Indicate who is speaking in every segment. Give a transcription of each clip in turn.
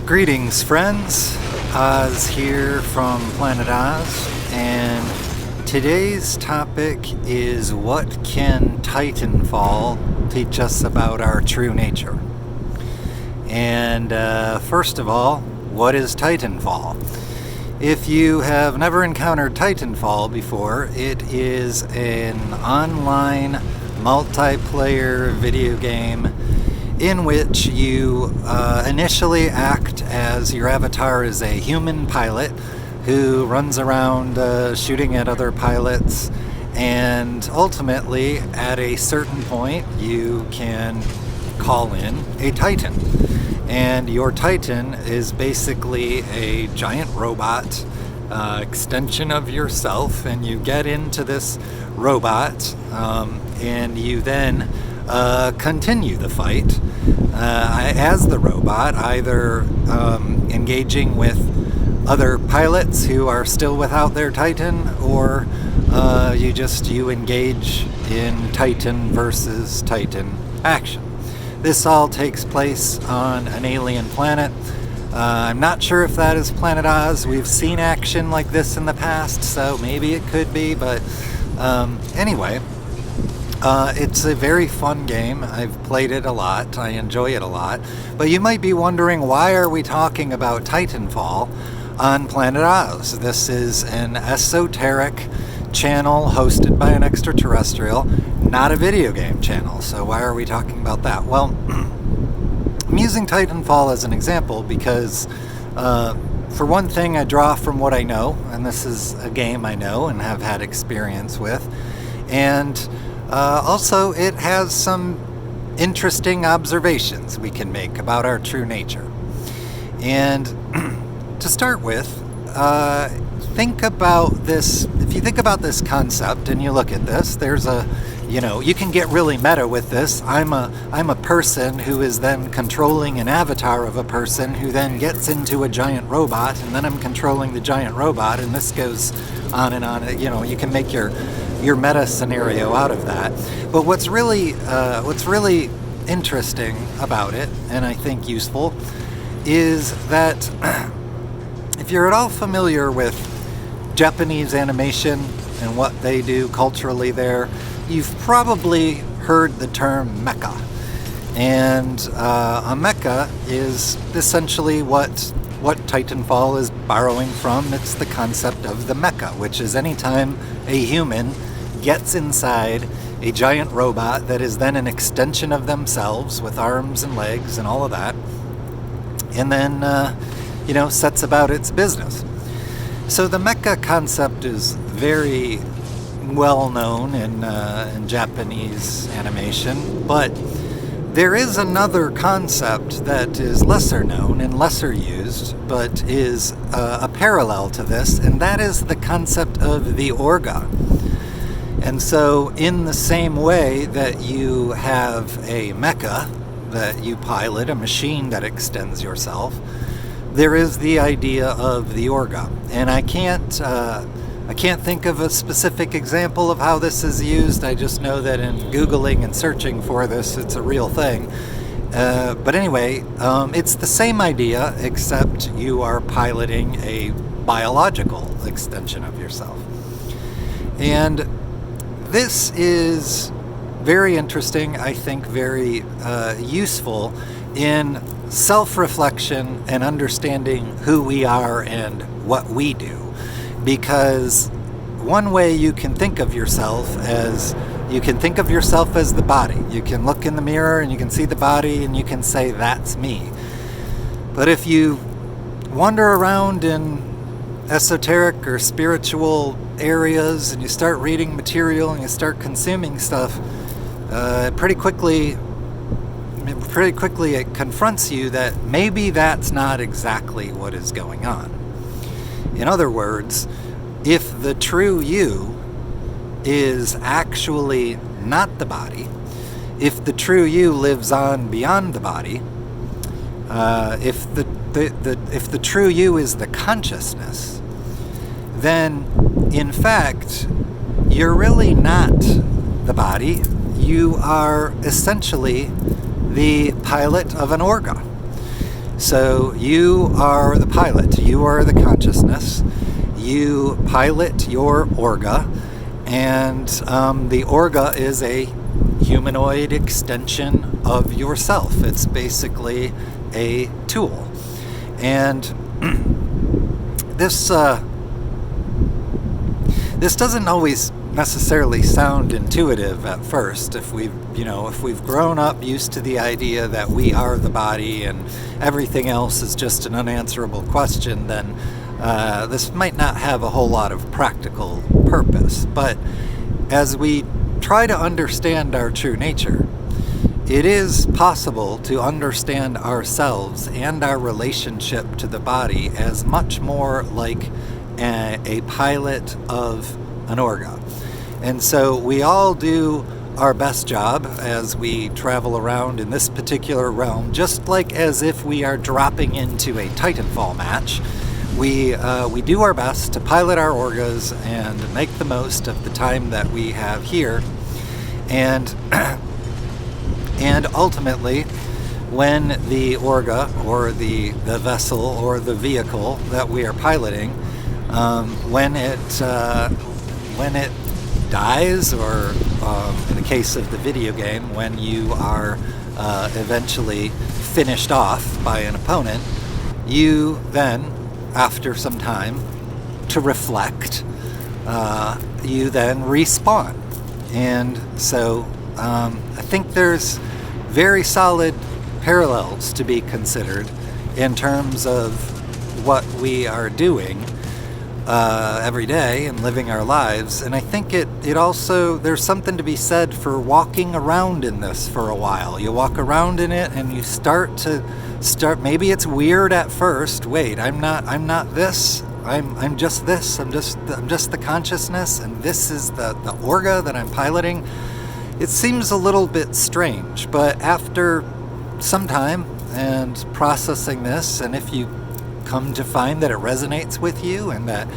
Speaker 1: Greetings, friends. Oz here from planetOZ, and today's topic is what can Titanfall teach us about our true nature? And first of all, what is Titanfall? If you have never encountered Titanfall before, it is an online multiplayer video game in which you initially act as your avatar is a human pilot who runs around shooting at other pilots, and ultimately at a certain point you can call in a Titan, and your Titan is basically a giant robot extension of yourself, and you get into this robot and you then continue the fight as the robot, either engaging with other pilots who are still without their Titan, or you engage in Titan versus Titan action. This all takes place on an alien planet. I'm not sure if that is planetOZ. We've seen action like this in the past, so maybe it could be, but anyway. It's a very fun game. I've played it a lot. I enjoy it a lot. But you might be wondering, why are we talking about Titanfall on planetOZ? This is an esoteric channel hosted by an extraterrestrial, not a video game channel. So why are we talking about that? Well, I'm using Titanfall as an example because, for one thing, I draw from what I know, and this is a game I know and have had experience with. And also, it has some interesting observations we can make about our true nature. And to start with, think about this. If you think about this concept and you look at this, there's you can get really meta with this. I'm a person who is then controlling an avatar of a person who then gets into a giant robot, and then I'm controlling the giant robot, and this goes on and on. You can make your meta scenario out of that. But what's really interesting about it, and I think useful, is that if you're at all familiar with Japanese animation and what they do culturally there, you've probably heard the term mecha. And a mecha is essentially what Titanfall is borrowing from. It's the concept of the mecha, which is anytime a human gets inside a giant robot that is then an extension of themselves with arms and legs and all of that, and then sets about its business. So the mecha concept is very well known in Japanese animation, but there is another concept that is lesser known and lesser used, but is a parallel to this, and that is the concept of the orga. And so in the same way that you have a mecha that you pilot, a machine that extends yourself, there is the idea of the orga. And I can't think of a specific example of how this is used. I just know that in Googling and searching for this, it's a real thing. But anyway, it's the same idea, except you are piloting a biological extension of yourself. And this is very interesting, I think very useful in self-reflection and understanding who we are and what we do. Because one way you can think of yourself as the body. You can look in the mirror and you can see the body and you can say, that's me. But if you wander around in esoteric or spiritual areas and you start reading material and you start consuming stuff, pretty quickly it confronts you that maybe that's not exactly what is going on. In other words, if the true you is actually not the body, if the true you lives on beyond the body, if the true you is the consciousness, then in fact you're really not the body. You are essentially the pilot of an orga. So you are the pilot, you are the consciousness, you pilot your Orga, and the Orga is a humanoid extension of yourself. It's basically a tool. And this doesn't always necessarily sound intuitive at first. If we've grown up used to the idea that we are the body and everything else is just an unanswerable question, then this might not have a whole lot of practical purpose. But as we try to understand our true nature, it is possible to understand ourselves and our relationship to the body as much more like a pilot of an Orga. And so we all do our best job as we travel around in this particular realm, just like as if we are dropping into a Titanfall match. We do our best to pilot our Orgas and make the most of the time that we have here. And ultimately, when the Orga, or the vessel, or the vehicle that we are piloting, when it dies, or in the case of the video game, when you are eventually finished off by an opponent, you then, after some time to reflect, you then respawn. And so I think there's very solid parallels to be considered in terms of what we are doing every day and living our lives. And I think it also, there's something to be said for walking around in this for a while. You walk around in it and you start, maybe it's weird at first. Wait, I'm not this. I'm just this. I'm just the consciousness, and this is the Orga that I'm piloting. It seems a little bit strange, but after some time and processing this, and if you come to find that it resonates with you and that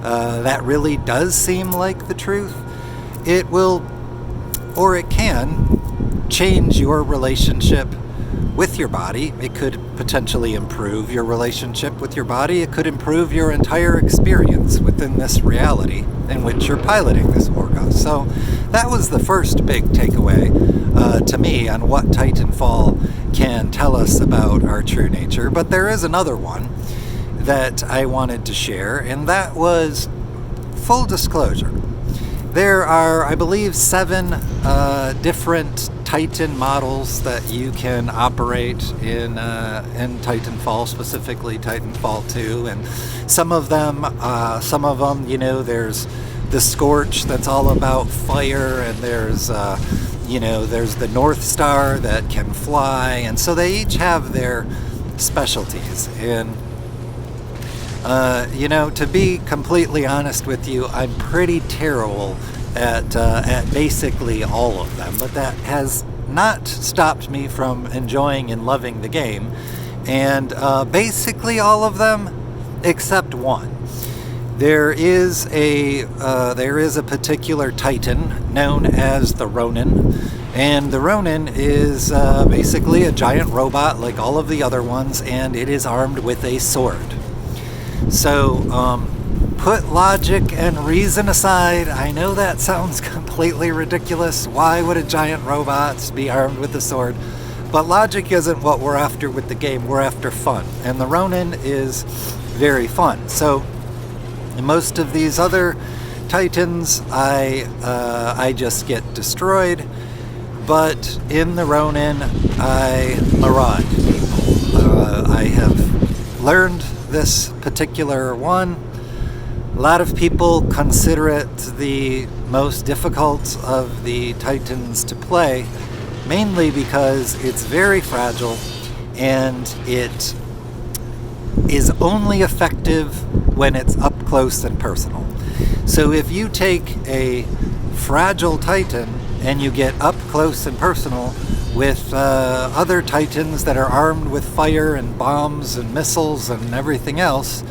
Speaker 1: that really does seem like the truth, it will, or it can, change your relationship with your body. It could potentially improve your relationship with your body. It could improve your entire experience within this reality in which you're piloting this Orga. So that was the first big takeaway to me on what Titanfall can tell us about our true nature. But there is another one that I wanted to share, and that was full disclosure. There are, I believe, 7 different Titan models that you can operate in Titanfall, specifically Titanfall 2, and some of them, there's the Scorch that's all about fire, and there's the North Star that can fly, and so they each have their specialties. And to be completely honest with you, I'm pretty terrible at basically all of them, but that has not stopped me from enjoying and loving the game. And basically all of them except one. There is a particular Titan known as the Ronin, and the Ronin is basically a giant robot like all of the other ones, and it is armed with a sword. So put logic and reason aside. I know that sounds completely ridiculous. Why would a giant robot be armed with a sword? But logic isn't what we're after with the game. We're after fun, and the Ronin is very fun. So in most of these other Titans, I just get destroyed, but in the Ronin, I maraud people. I have learned this particular one. A lot of people consider it the most difficult of the Titans to play, mainly because it's very fragile and it is only effective when it's up close and personal. So if you take a fragile Titan and you get up close and personal with other Titans that are armed with fire and bombs and missiles and everything else,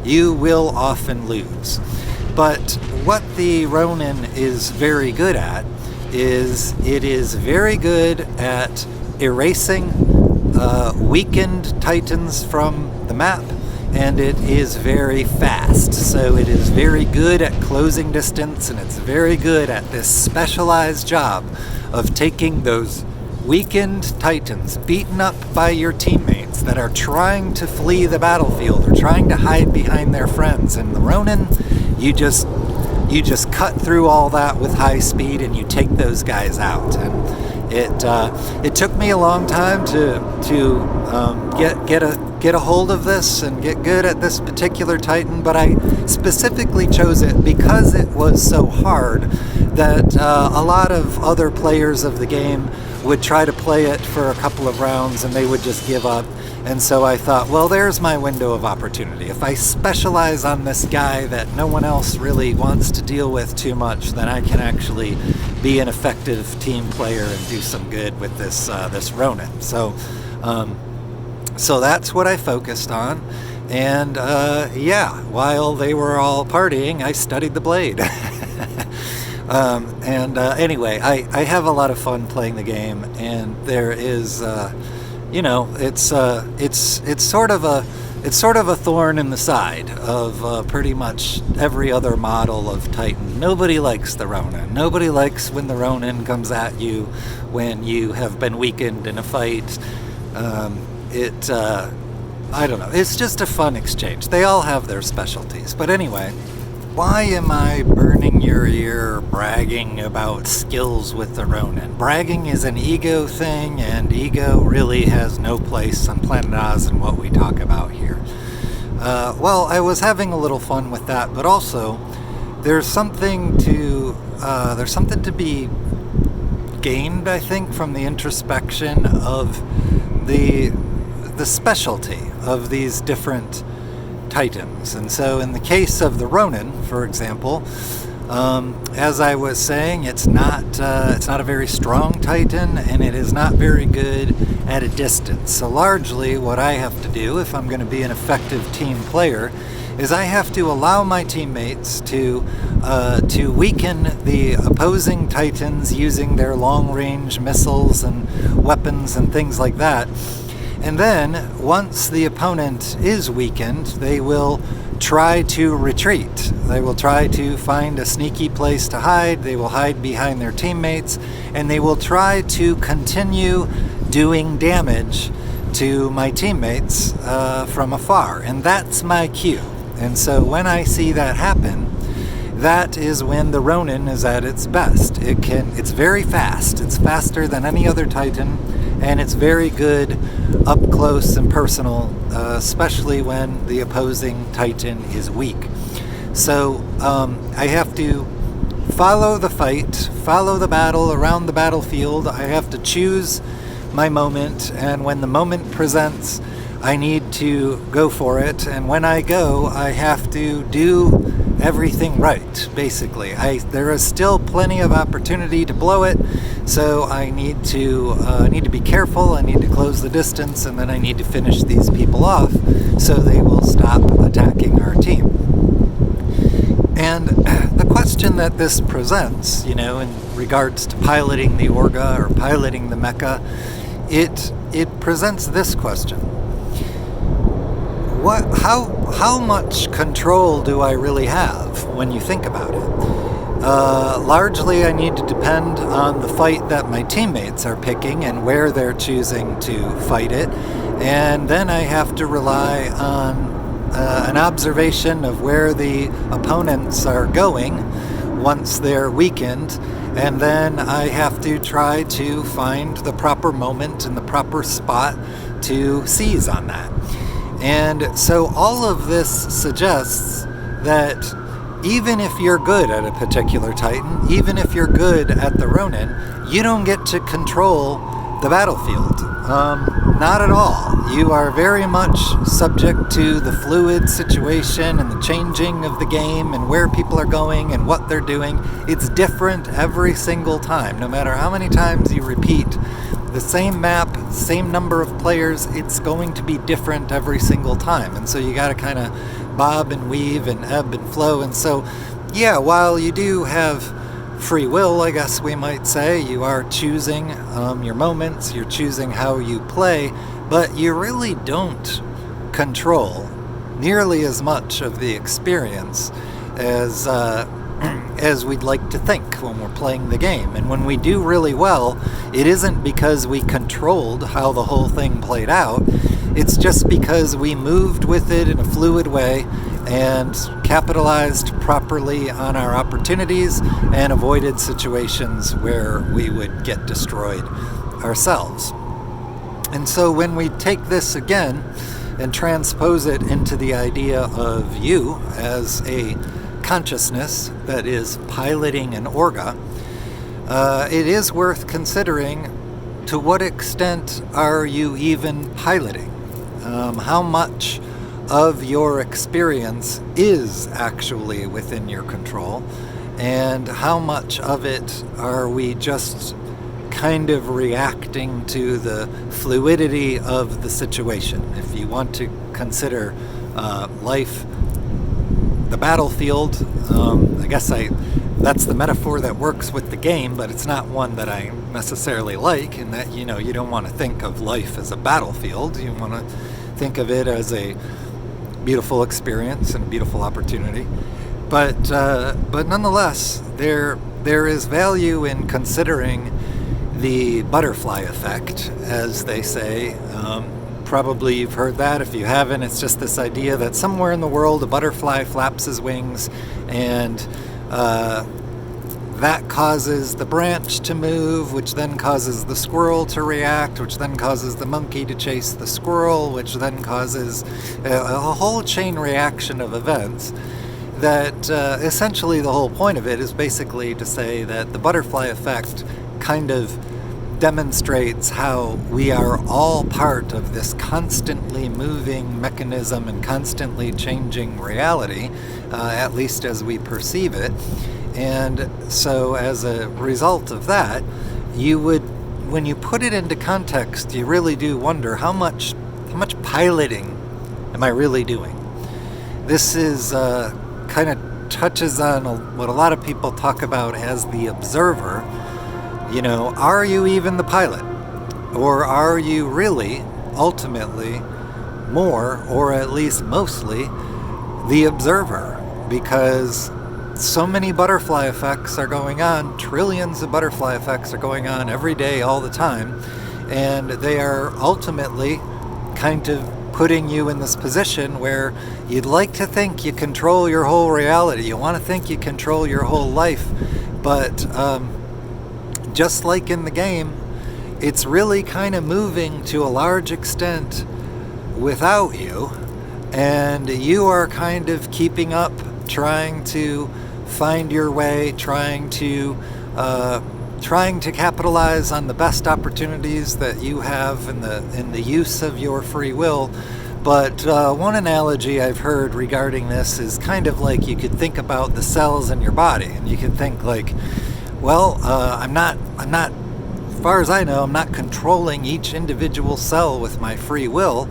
Speaker 1: you will often lose. But what the Ronin is very good at is it is very good at erasing weakened Titans from the map, and it is very fast. So it is very good at closing distance, and it's very good at this specialized job of taking those weakened Titans, beaten up by your teammates that are trying to flee the battlefield or trying to hide behind their friends. And the Ronin, you just cut through all that with high speed, and you take those guys out. And it took me a long time to get a hold of this and get good at this particular Titan, but I specifically chose it because it was so hard that a lot of other players of the game would try to play it for a couple of rounds and they would just give up. And so I thought, well, there's my window of opportunity. If I specialize on this guy that no one else really wants to deal with too much, then I can actually be an effective team player and do some good with this Ronin. So that's what I focused on. And while they were all partying, I studied the blade. Anyway, I have a lot of fun playing the game, and there is, it's sort of a thorn in the side of pretty much every other model of Titan. Nobody likes the Ronin. Nobody likes when the Ronin comes at you when you have been weakened in a fight. I don't know. It's just a fun exchange. They all have their specialties. But anyway, why am I burning your ear bragging about skills with the Ronin? Bragging is an ego thing, and ego really has no place on planetOZ and what we talk about here. Well, I was having a little fun with that, but also there's something to be gained, I think, from the introspection of the specialty of these different Titans. And so in the case of the Ronin, for example, as I was saying, it's not a very strong Titan, and it is not very good at a distance. So largely what I have to do if I'm going to be an effective team player is I have to allow my teammates to weaken the opposing Titans using their long-range missiles and weapons and things like that. And then, once the opponent is weakened, they will try to retreat. They will try to find a sneaky place to hide. They will hide behind their teammates, and they will try to continue doing damage to my teammates from afar. And that's my cue. And so when I see that happen, that is when the Ronin is at its best. It's very fast. It's faster than any other Titan, and it's very good up close and personal, especially when the opposing Titan is weak. So I have to follow the fight, follow the battle around the battlefield. I have to choose my moment, and when the moment presents, I need to go for it. And when I go, I have to do everything right, basically. There is still plenty of opportunity to blow it, so I need to be careful. I need to close the distance, and then I need to finish these people off so they will stop attacking our team. And the question that this presents, in regards to piloting the Orga or piloting the mecha, it presents this question. How much control do I really have when you think about it? Largely, I need to depend on the fight that my teammates are picking and where they're choosing to fight it. And then I have to rely on an observation of where the opponents are going once they're weakened. And then I have to try to find the proper moment and the proper spot to seize on that. And so all of this suggests that even if you're good at a particular Titan, even if you're good at the Ronin, you don't get to control the battlefield. Not at all. You are very much subject to the fluid situation and the changing of the game and where people are going and what they're doing. It's different every single time. No matter how many times you repeat the same map, same number of players, it's going to be different every single time. And so you got to kind of bob and weave and ebb and flow. And so, yeah, while you do have free will, I guess we might say, you are choosing your moments, you're choosing how you play, but you really don't control nearly as much of the experience as as we'd like to think when we're playing the game. And when we do really well, it isn't because we controlled how the whole thing played out. It's just because we moved with it in a fluid way and capitalized properly on our opportunities and avoided situations where we would get destroyed ourselves. And so when we take this again and transpose it into the idea of you as a consciousness that is piloting an Orga, it is worth considering to what extent are you even piloting? How much of your experience is actually within your control, and how much of it are we just kind of reacting to the fluidity of the situation? If you want to consider life the battlefield, I guess that's the metaphor that works with the game, but it's not one that I necessarily like, in that, you don't want to think of life as a battlefield. You want to think of it as a beautiful experience and a beautiful opportunity. But nonetheless, there is value in considering the butterfly effect, as they say. Probably you've heard that. If you haven't, it's just this idea that somewhere in the world a butterfly flaps his wings, and that causes the branch to move, which then causes the squirrel to react, which then causes the monkey to chase the squirrel, which then causes a whole chain reaction of events. That essentially the whole point of it is basically to say that the butterfly effect kind of demonstrates how we are all part of this constantly moving mechanism and constantly changing reality, at least as we perceive it. And so as a result of that, when you put it into context, you really do wonder how much piloting am I really doing? This is kind of touches on what a lot of people talk about as the observer. Are you even the pilot? Or are you really, ultimately, more, or at least mostly, the observer? Because so many butterfly effects are going on, trillions of butterfly effects are going on every day, all the time, and they are ultimately kind of putting you in this position where you'd like to think you control your whole reality. You want to think you control your whole life, but just like in the game, it's really kind of moving to a large extent without you, and you are kind of keeping up, trying to find your way, trying to capitalize on the best opportunities that you have in the use of your free will. But one analogy I've heard regarding this is kind of like you could think about the cells in your body, and you can think like, well, I'm not, as far as I know, I'm not controlling each individual cell with my free will.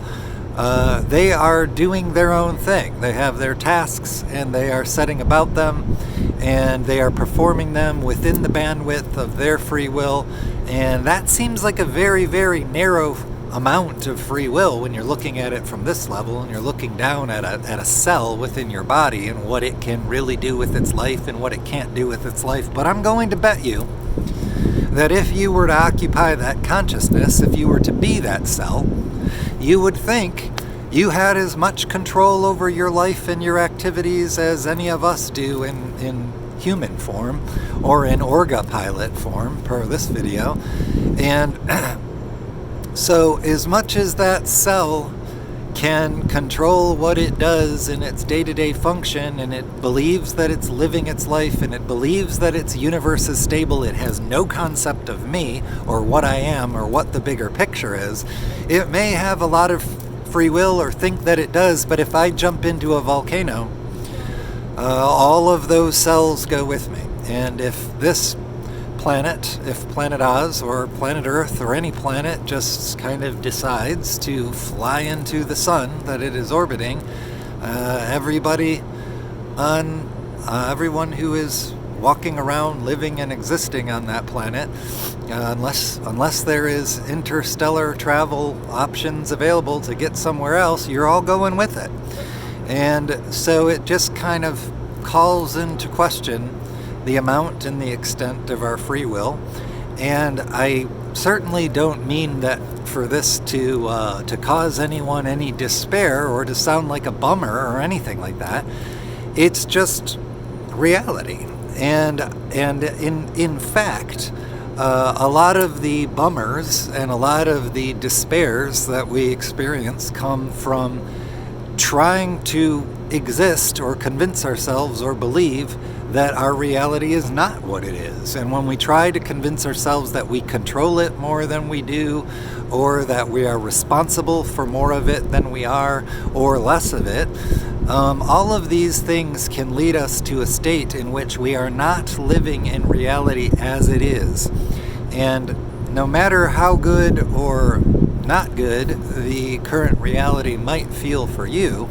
Speaker 1: They are doing their own thing. They have their tasks, and they are setting about them, and they are performing them within the bandwidth of their free will. And that seems like a very, very narrow amount of free will when you're looking at it from this level, and you're looking down at a cell within your body and what it can really do with its life and what it can't do with its life. But I'm going to bet you that if you were to occupy that consciousness, if you were to be that cell, you would think you had as much control over your life and your activities as any of us do in human form, or in Orga pilot form, per this video. And so as much as that cell can control what it does in its day-to-day function, and it believes that it's living its life, and it believes that its universe is stable, it has no concept of me or what I am or what the bigger picture is. It may have a lot of free will or think that it does, but if I jump into a volcano, all of those cells go with me. And if this planet, if planetOZ or planet Earth or any planet just kind of decides to fly into the sun that it is orbiting, everyone who is walking around, living and existing on that planet, unless there is interstellar travel options available to get somewhere else, you're all going with it. And so it just kind of calls into question the amount and the extent of our free will. And I certainly don't mean that for this to cause anyone any despair or to sound like a bummer or anything like that. It's just reality. And in fact, a lot of the bummers and a lot of the despairs that we experience come from trying to exist or convince ourselves or believe that our reality is not what it is. And when we try to convince ourselves that we control it more than we do, or that we are responsible for more of it than we are, or less of it, all of these things can lead us to a state in which we are not living in reality as it is. And no matter how good or not good the current reality might feel for you,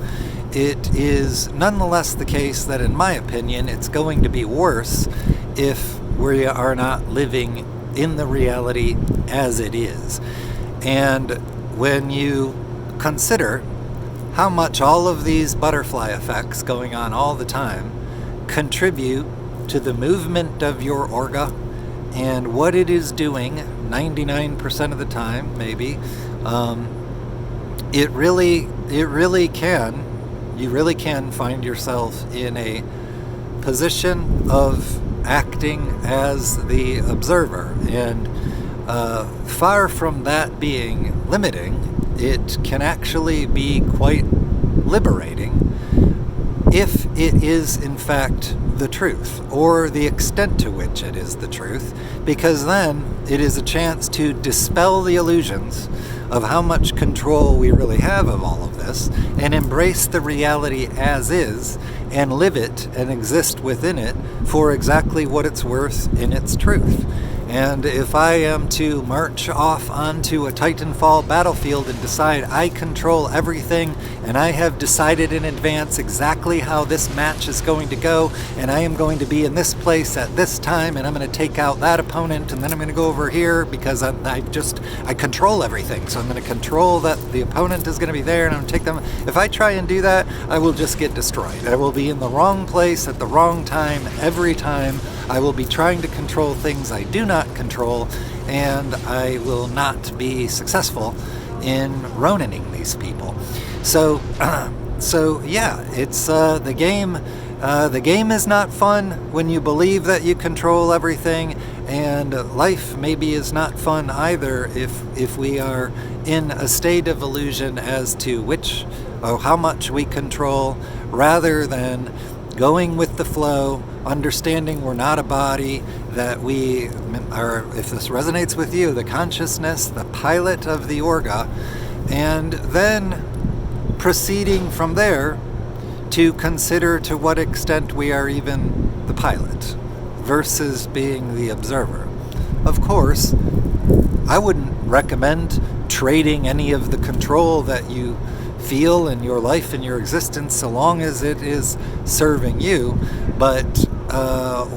Speaker 1: it is nonetheless the case that, in my opinion, it's going to be worse if we are not living in the reality as it is. And when you consider how much all of these butterfly effects going on all the time contribute to the movement of your orga and what it is doing 99% of the time, maybe, you really can find yourself in a position of acting as the observer. And far from that being limiting, it can actually be quite liberating if it is in fact the truth, or the extent to which it is the truth, because then it is a chance to dispel the illusions of how much control we really have of all of this, and embrace the reality as is, and live it and exist within it for exactly what it's worth in its truth. And if I am to march off onto a Titanfall battlefield and decide I control everything, and I have decided in advance exactly how this match is going to go, and I am going to be in this place at this time, and I'm going to take out that opponent, and then I'm going to go over here because I control everything. So I'm going to control that the opponent is going to be there, and I'm going to take them. If I try and do that, I will just get destroyed. I will be in the wrong place at the wrong time every time. I will be trying to control things I do not control, and I will not be successful in Ronaning these people. So yeah, it's the game. The game is not fun when you believe that you control everything, and life maybe is not fun either if we are in a state of illusion as to how much we control, rather than going with the flow, understanding we're not a body, that we are, if this resonates with you, the consciousness, the pilot of the orga, and then proceeding from there to consider to what extent we are even the pilot versus being the observer. Of course, I wouldn't recommend trading any of the control that you feel in your life and your existence so long as it is serving you, but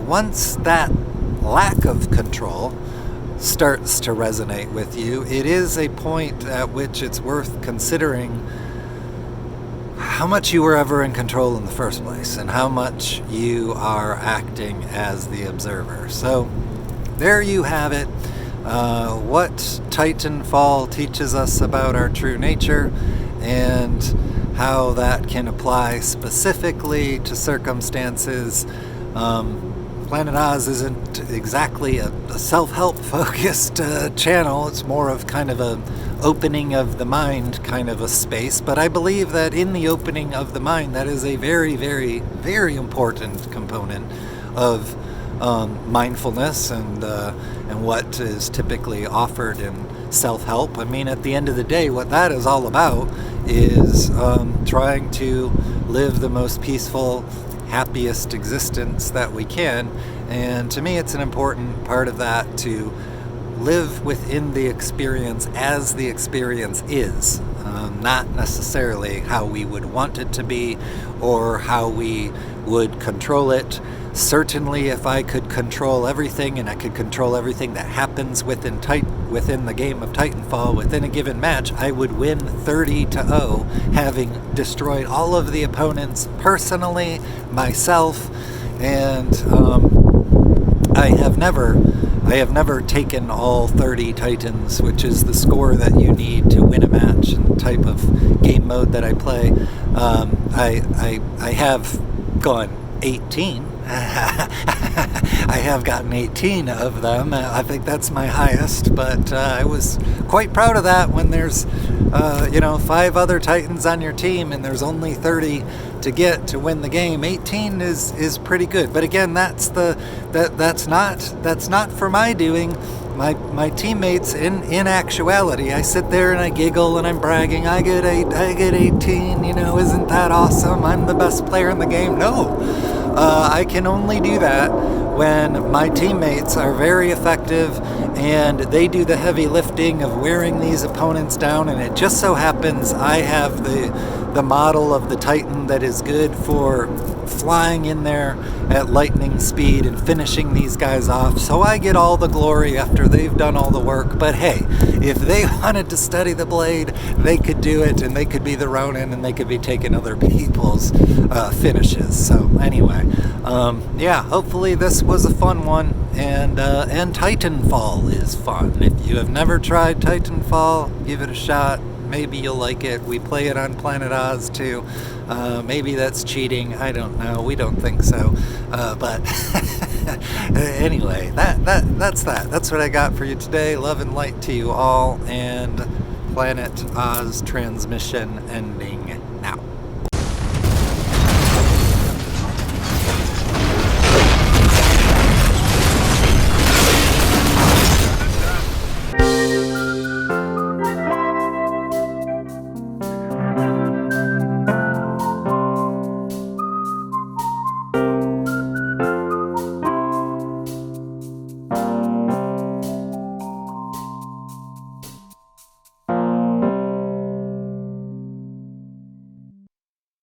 Speaker 1: once that lack of control starts to resonate with you, it is a point at which it's worth considering how much you were ever in control in the first place, and how much you are acting as the observer. So there you have it. What Titanfall teaches us about our true nature, and how that can apply specifically to circumstances. planetOZ isn't exactly a self-help focused channel. It's more of kind of a opening of the mind kind of a space, but I believe that in the opening of the mind, that is a very, very, very important component of mindfulness and what is typically offered in self-help. I mean, at the end of the day, what that is all about is trying to live the most peaceful, happiest existence that we can. And to me, it's an important part of that to live within the experience as the experience is, not necessarily how we would want it to be or how we would control it, certainly if I could control everything, and I could control everything that happens within the game of Titanfall within a given match, I would win 30-0, having destroyed all of the opponents personally, myself, and I have never taken all 30 Titans, which is the score that you need to win a match and the type of game mode that I play. I have gone 18. I have gotten 18 of them. I think that's my highest, but I was quite proud of that when there's 5 other Titans on your team and there's only 30 to get to win the game. 18 is pretty good, but again, that's not for my doing. My teammates, in actuality, I sit there and I giggle and I'm bragging. I get 18. Isn't that awesome? I'm the best player in the game. No, I can only do that when my teammates are very effective and they do the heavy lifting of wearing these opponents down. And it just so happens I have the model of the Titan that is good for flying in there at lightning speed and finishing these guys off, so I get all the glory after they've done all the work. But hey, if they wanted to study the blade, they could do it, and they could be the Ronin, and they could be taking other people's finishes. So anyway, hopefully this was a fun one, and Titanfall is fun. If you have never tried Titanfall, give it a shot. Maybe you'll like it. We play it on planetOZ too. Maybe that's cheating. I don't know. We don't think so. But anyway, that's that. That's what I got for you today. Love and light to you all. And planetOZ transmission ending now.